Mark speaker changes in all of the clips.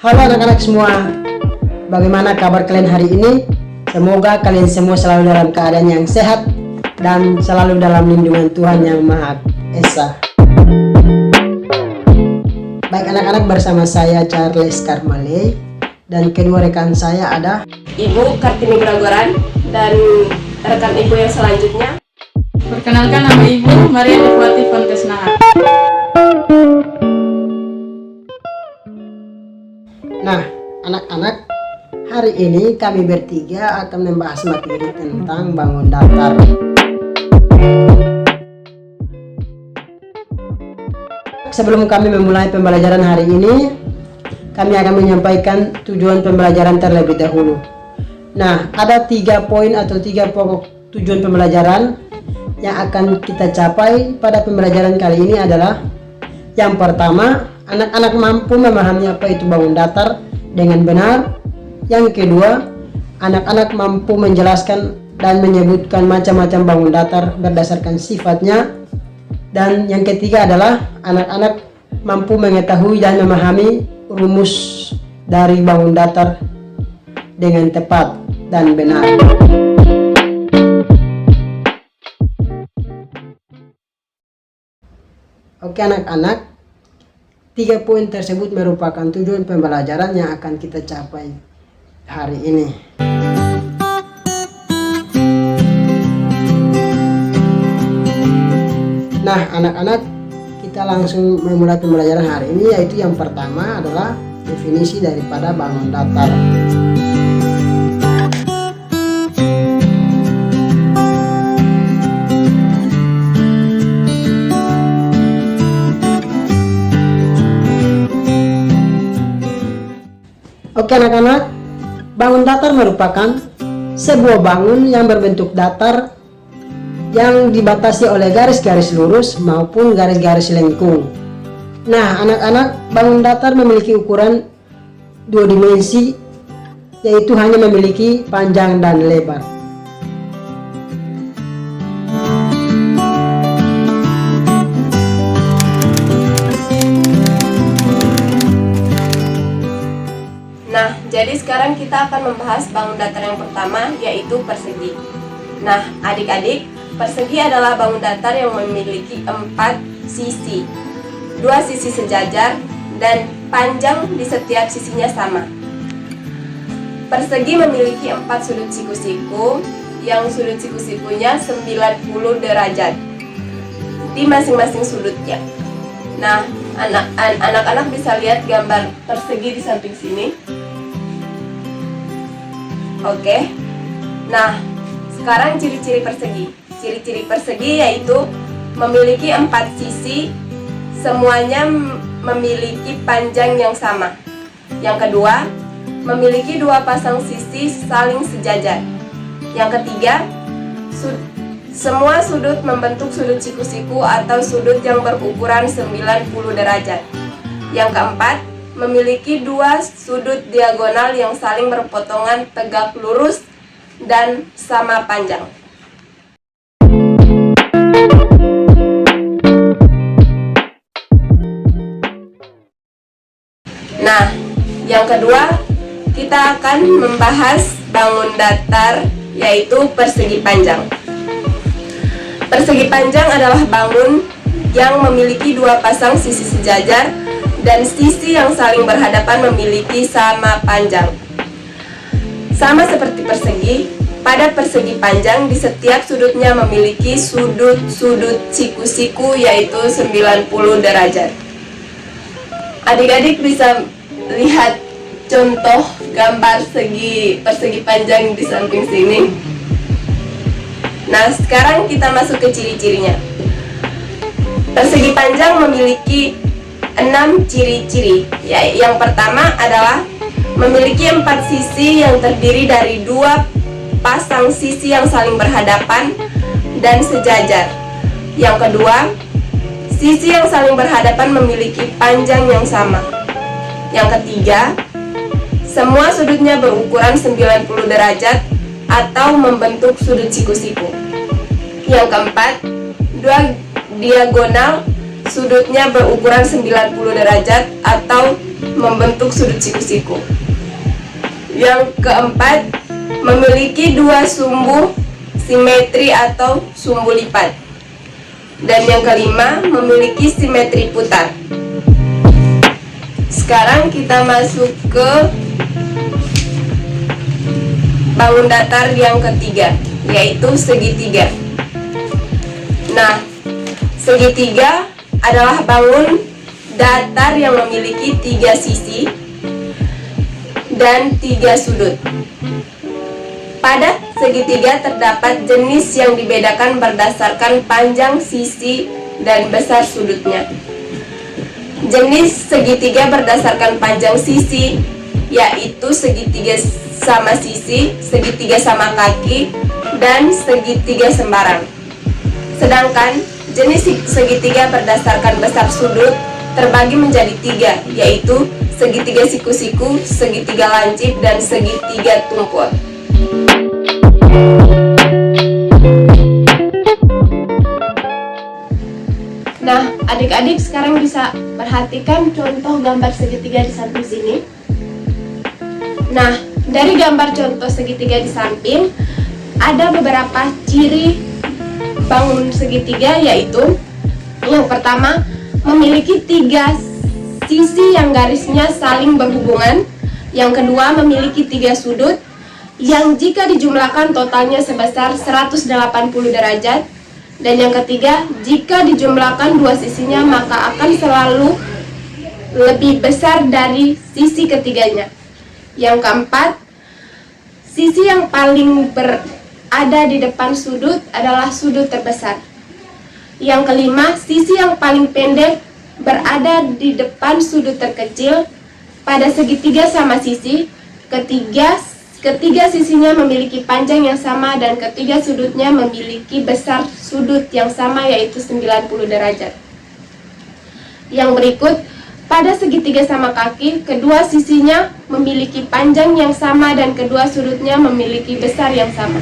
Speaker 1: Halo anak-anak semua, bagaimana kabar kalian hari ini? Semoga kalian semua selalu dalam keadaan yang sehat dan selalu dalam lindungan Tuhan Yang Maha Esa. Baik anak-anak, bersama saya Charles Karmale dan kedua rekan saya ada
Speaker 2: Ibu Kartini Bragoran dan rekan ibu yang selanjutnya.
Speaker 3: Perkenalkan, nama Ibu Maria Nifwati Fontes Nahar.
Speaker 1: Nah, anak-anak, hari ini kami bertiga akan membahas materi tentang bangun datar. Sebelum kami memulai pembelajaran hari ini, kami akan menyampaikan tujuan pembelajaran terlebih dahulu. Nah, ada 3 poin atau 3 pokok tujuan pembelajaran yang akan kita capai pada pembelajaran kali ini adalah: yang pertama, anak-anak mampu memahami apa itu bangun datar dengan benar. Yang kedua, anak-anak mampu menjelaskan dan menyebutkan macam-macam bangun datar berdasarkan sifatnya. Dan yang ketiga adalah anak-anak mampu mengetahui dan memahami rumus dari bangun datar dengan tepat dan benar. Oke anak-anak, 3 poin tersebut merupakan tujuan pembelajaran yang akan kita capai hari ini. Nah anak-anak, kita langsung memulai pembelajaran hari ini, yaitu yang pertama adalah definisi daripada bangun datar. Oke anak-anak, bangun datar merupakan sebuah bangun yang berbentuk datar yang dibatasi oleh garis-garis lurus maupun garis-garis lengkung. Nah anak-anak, bangun datar memiliki ukuran 2 dimensi, yaitu hanya memiliki panjang dan lebar.
Speaker 2: Nah, jadi sekarang kita akan membahas bangun datar yang pertama, yaitu persegi. Nah, adik-adik, persegi adalah bangun datar yang memiliki 4 sisi. 2 sisi sejajar dan panjang di setiap sisinya sama. Persegi memiliki 4 sudut siku-siku, yang sudut siku-sikunya 90 derajat di masing-masing sudutnya. Nah, anak-anak bisa lihat gambar persegi di samping sini. Oke. Nah, sekarang ciri-ciri persegi. Ciri-ciri persegi yaitu memiliki 4 sisi, semuanya memiliki panjang yang sama. Yang kedua, memiliki 2 pasang sisi saling sejajar. Yang ketiga, semua sudut membentuk sudut siku-siku atau sudut yang berukuran 90 derajat. Yang keempat, memiliki 2 sudut diagonal yang saling berpotongan tegak lurus dan sama panjang. Nah, yang kedua, kita akan membahas bangun datar, yaitu persegi panjang. Persegi panjang adalah bangun yang memiliki 2 pasang sisi sejajar dan sisi yang saling berhadapan memiliki sama panjang. Sama seperti persegi, pada persegi panjang di setiap sudutnya memiliki sudut-sudut siku-siku yaitu 90 derajat. Adik-adik bisa lihat contoh gambar persegi panjang di samping sini. Nah, sekarang kita masuk ke ciri-cirinya. Persegi panjang memiliki 6 ciri-ciri. Yang pertama adalah memiliki 4 sisi yang terdiri dari 2 pasang sisi yang saling berhadapan dan sejajar. Yang kedua, sisi yang saling berhadapan memiliki panjang yang sama. Yang ketiga, semua sudutnya berukuran 90 derajat atau membentuk sudut siku-siku. Yang keempat, 2 diagonal sudutnya berukuran 90 derajat atau membentuk sudut siku-siku. Yang keempat, memiliki dua sumbu simetri atau sumbu lipat. Dan yang kelima, memiliki simetri putar. Sekarang kita masuk ke bangun datar yang ketiga, yaitu segitiga. Nah, segitiga adalah bangun datar yang memiliki 3 sisi dan 3 sudut. Pada segitiga terdapat jenis yang dibedakan berdasarkan panjang sisi dan besar sudutnya. Jenis segitiga berdasarkan panjang sisi yaitu segitiga sama sisi, segitiga sama kaki, dan segitiga sembarang. Sedangkan jenis segitiga berdasarkan besar sudut terbagi menjadi 3, yaitu segitiga siku-siku, segitiga lancip, dan segitiga tumpul. Nah, adik-adik sekarang bisa perhatikan contoh gambar segitiga di samping sini. Nah, dari gambar contoh segitiga di samping ada beberapa ciri bangun segitiga, yaitu yang pertama, memiliki 3 sisi yang garisnya saling berhubungan. Yang kedua, memiliki 3 sudut yang jika dijumlahkan totalnya sebesar 180 derajat. Dan yang ketiga, jika dijumlahkan 2 sisinya maka akan selalu lebih besar dari sisi ketiganya. Yang keempat, sisi yang paling berada di depan sudut adalah sudut terbesar. Yang kelima, sisi yang paling pendek berada di depan sudut terkecil. Pada segitiga sama sisi, ketiga sisinya memiliki panjang yang sama dan ketiga sudutnya memiliki besar sudut yang sama, yaitu 90 derajat. Yang berikut, pada segitiga sama kaki, kedua sisinya memiliki panjang yang sama dan kedua sudutnya memiliki besar yang sama.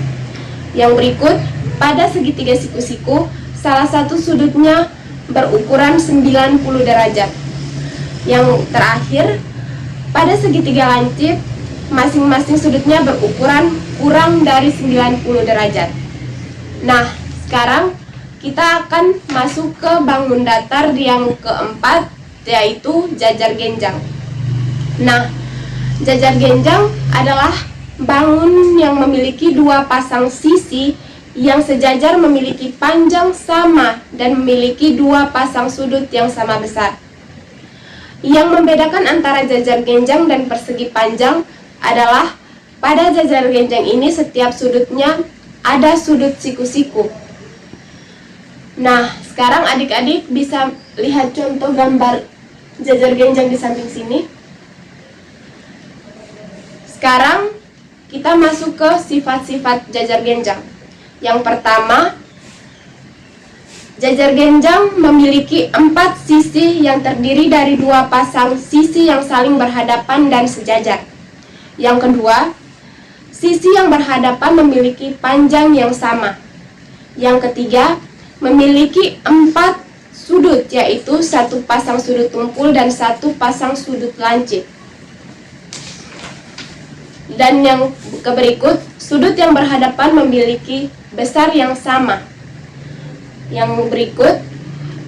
Speaker 2: Yang berikut, pada segitiga siku-siku, salah satu sudutnya berukuran 90 derajat. Yang terakhir, pada segitiga lancip, masing-masing sudutnya berukuran kurang dari 90 derajat. Nah, sekarang kita akan masuk ke bangun datar yang keempat, yaitu jajar genjang. Nah, jajar genjang adalah bangun yang memiliki 2 pasang sisi yang sejajar, memiliki panjang sama dan memiliki 2 pasang sudut yang sama besar. Yang membedakan antara jajar genjang dan persegi panjang adalah pada jajar genjang ini setiap sudutnya ada sudut siku-siku. Nah, sekarang adik-adik bisa lihat contoh gambar jajar genjang di samping sini. Sekarang kita masuk ke sifat-sifat jajar genjang. Yang pertama, jajar genjang memiliki 4 sisi yang terdiri dari 2 pasang sisi yang saling berhadapan dan sejajar. Yang kedua, sisi yang berhadapan memiliki panjang yang sama. Yang ketiga, memiliki 4 sudut, yaitu 1 pasang sudut tumpul dan 1 pasang sudut lancip. Dan yang berikut, sudut yang berhadapan memiliki besar yang sama. Yang berikut,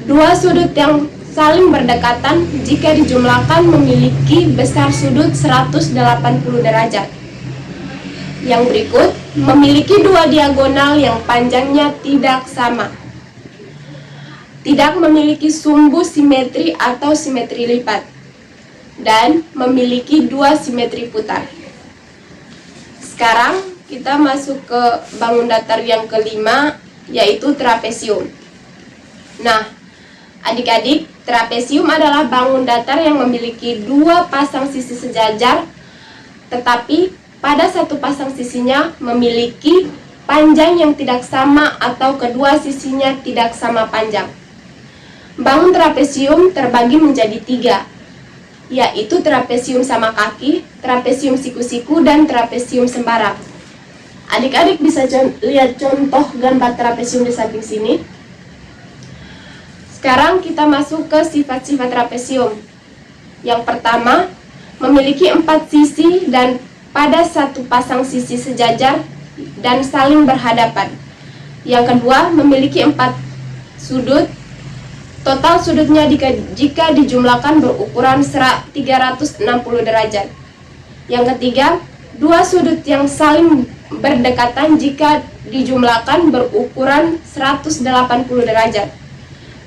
Speaker 2: 2 sudut yang saling berdekatan jika dijumlahkan memiliki besar sudut 180 derajat. Yang berikut, memiliki 2 diagonal yang panjangnya tidak sama. Tidak memiliki sumbu simetri atau simetri lipat. Dan memiliki 2 simetri putar. Sekarang kita masuk ke bangun datar yang kelima, yaitu trapesium. Nah, adik-adik, trapesium adalah bangun datar yang memiliki 2 pasang sisi sejajar, tetapi pada 1 pasang sisinya memiliki panjang yang tidak sama atau kedua sisinya tidak sama panjang. Bangun trapesium terbagi menjadi 3, yaitu trapesium sama kaki, trapesium siku-siku, dan trapesium sembarang. Adik-adik bisa lihat contoh gambar trapesium di samping sini. Sekarang kita masuk ke sifat-sifat trapesium. Yang pertama, memiliki 4 sisi dan pada satu pasang sisi sejajar dan saling berhadapan. Yang kedua, memiliki 4 sudut. Total sudutnya jika dijumlahkan berukuran 360 derajat. Yang ketiga, 2 sudut yang saling berdekatan jika dijumlahkan berukuran 180 derajat.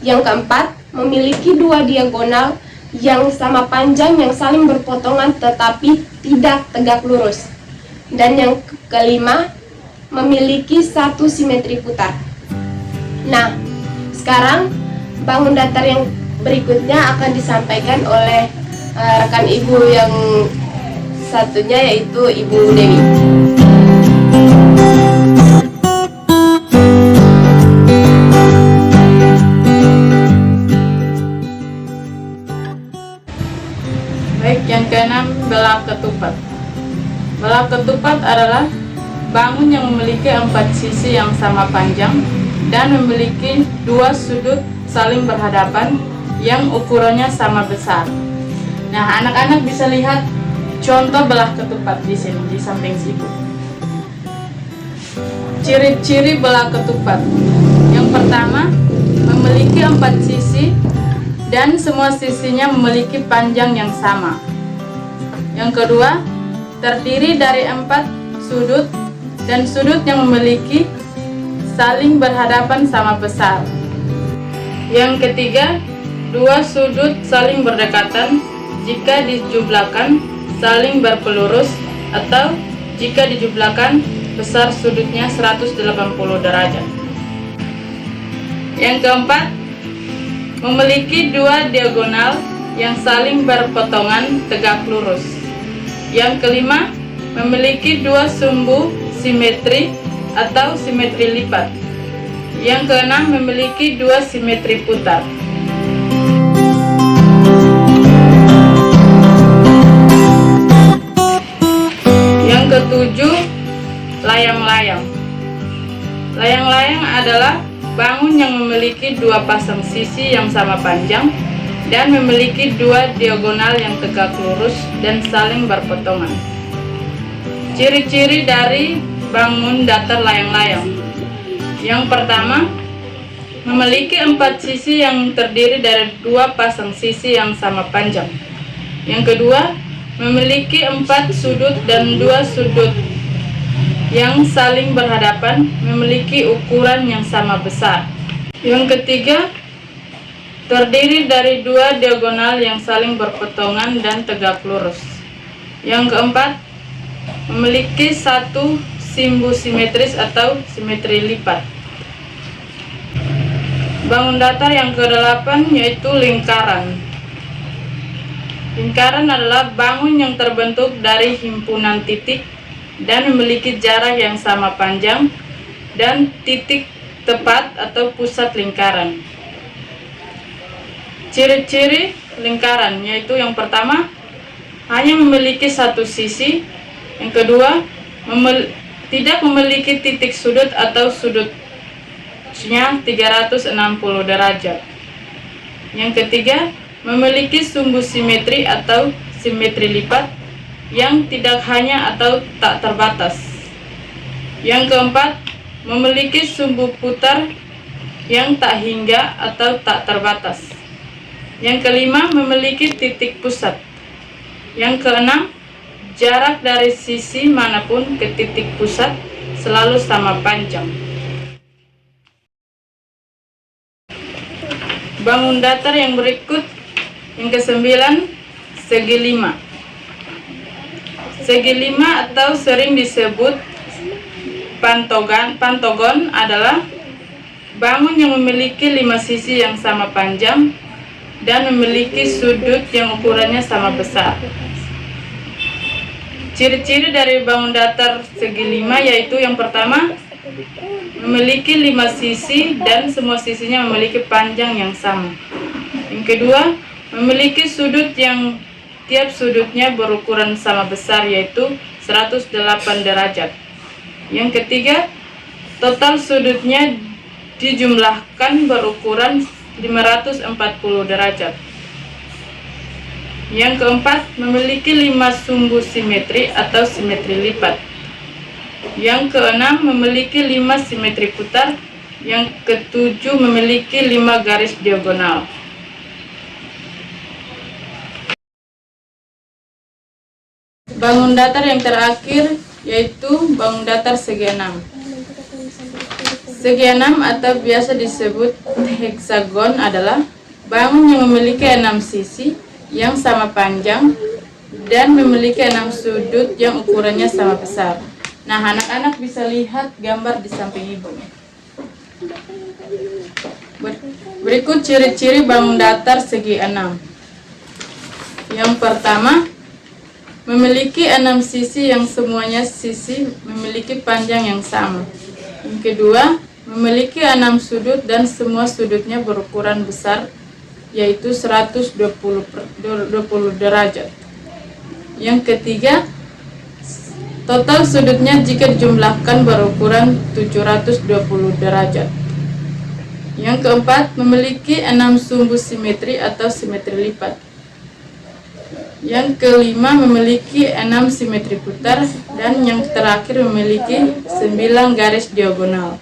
Speaker 2: Yang keempat, memiliki 2 diagonal yang sama panjang yang saling berpotongan tetapi tidak tegak lurus. Dan yang kelima, memiliki 1 simetri putar. Nah, sekarang bangun datar yang berikutnya akan disampaikan oleh rekan ibu yang satunya, yaitu Ibu Dewi.
Speaker 3: Baik, yang keenam, belah ketupat. Belah ketupat adalah bangun yang memiliki 4 sisi yang sama panjang dan memiliki 2 sudut saling berhadapan yang ukurannya sama besar. Nah, anak-anak bisa lihat contoh belah ketupat di sini di samping ibu. Ciri-ciri belah ketupat. Yang pertama, memiliki 4 sisi dan semua sisinya memiliki panjang yang sama. Yang kedua, terdiri dari 4 sudut dan sudut yang memiliki saling berhadapan sama besar. Yang ketiga, 2 sudut saling berdekatan jika dijumlahkan saling berpelurus, atau jika dijumlahkan besar sudutnya 180 derajat. Yang keempat, memiliki 2 diagonal yang saling berpotongan tegak lurus. Yang kelima, memiliki 2 sumbu simetri atau simetri lipat. Yang keenam, memiliki 2 simetri putar. Yang ketujuh, layang-layang. Layang-layang adalah bangun yang memiliki 2 pasang sisi yang sama panjang dan memiliki 2 diagonal yang tegak lurus dan saling berpotongan. Ciri-ciri dari bangun datar layang-layang. Yang pertama, memiliki 4 sisi yang terdiri dari 2 pasang sisi yang sama panjang. Yang kedua, memiliki 4 sudut dan 2 sudut yang saling berhadapan memiliki ukuran yang sama besar. Yang ketiga, terdiri dari 2 diagonal yang saling berpotongan dan tegak lurus. Yang keempat, memiliki 1 sumbu simetris atau simetri lipat. Bangun datar yang ke-8 yaitu lingkaran. Lingkaran adalah bangun yang terbentuk dari himpunan titik dan memiliki jarak yang sama panjang dan titik tepat atau pusat lingkaran. Ciri-ciri lingkaran yaitu yang pertama, hanya memiliki 1 sisi. Yang kedua, tidak memiliki titik sudut atau sudutnya 360 derajat. Yang ketiga, memiliki sumbu simetri atau simetri lipat yang tidak hanya atau tak terbatas. Yang keempat, memiliki sumbu putar yang tak hingga atau tak terbatas. Yang kelima, memiliki titik pusat. Yang keenam, jarak dari sisi manapun ke titik pusat selalu sama panjang. Bangun datar yang berikut, yang ke-9, segi 5. Segi 5 atau sering disebut pantogon adalah bangun yang memiliki 5 sisi yang sama panjang dan memiliki sudut yang ukurannya sama besar. Ciri-ciri dari bangun datar segi 5 yaitu yang pertama, memiliki 5 sisi dan semua sisinya memiliki panjang yang sama. Yang kedua, memiliki sudut yang tiap sudutnya berukuran sama besar yaitu 108 derajat. Yang ketiga, total sudutnya dijumlahkan berukuran 540 derajat. Yang keempat, memiliki 5 sumbu simetri atau simetri lipat. Yang keenam, memiliki 5 simetri putar. Yang ketujuh, memiliki 5 garis diagonal. Bangun datar yang terakhir yaitu bangun datar segi 6. Segi 6 atau biasa disebut heksagon adalah bangun yang memiliki 6 sisi yang sama panjang dan memiliki 6 sudut yang ukurannya sama besar. Nah, anak-anak bisa lihat gambar di samping ibu. Berikut ciri-ciri bangun datar segi 6. Yang pertama, memiliki 6 sisi yang semuanya sisi memiliki panjang yang sama. Yang kedua, memiliki 6 sudut dan semua sudutnya berukuran besar, yaitu 120 derajat. Yang ketiga, total sudutnya jika dijumlahkan berukuran 720 derajat. Yang keempat, memiliki 6 sumbu simetri atau simetri lipat. Yang kelima, memiliki 6 simetri putar, dan yang terakhir memiliki 9 garis diagonal.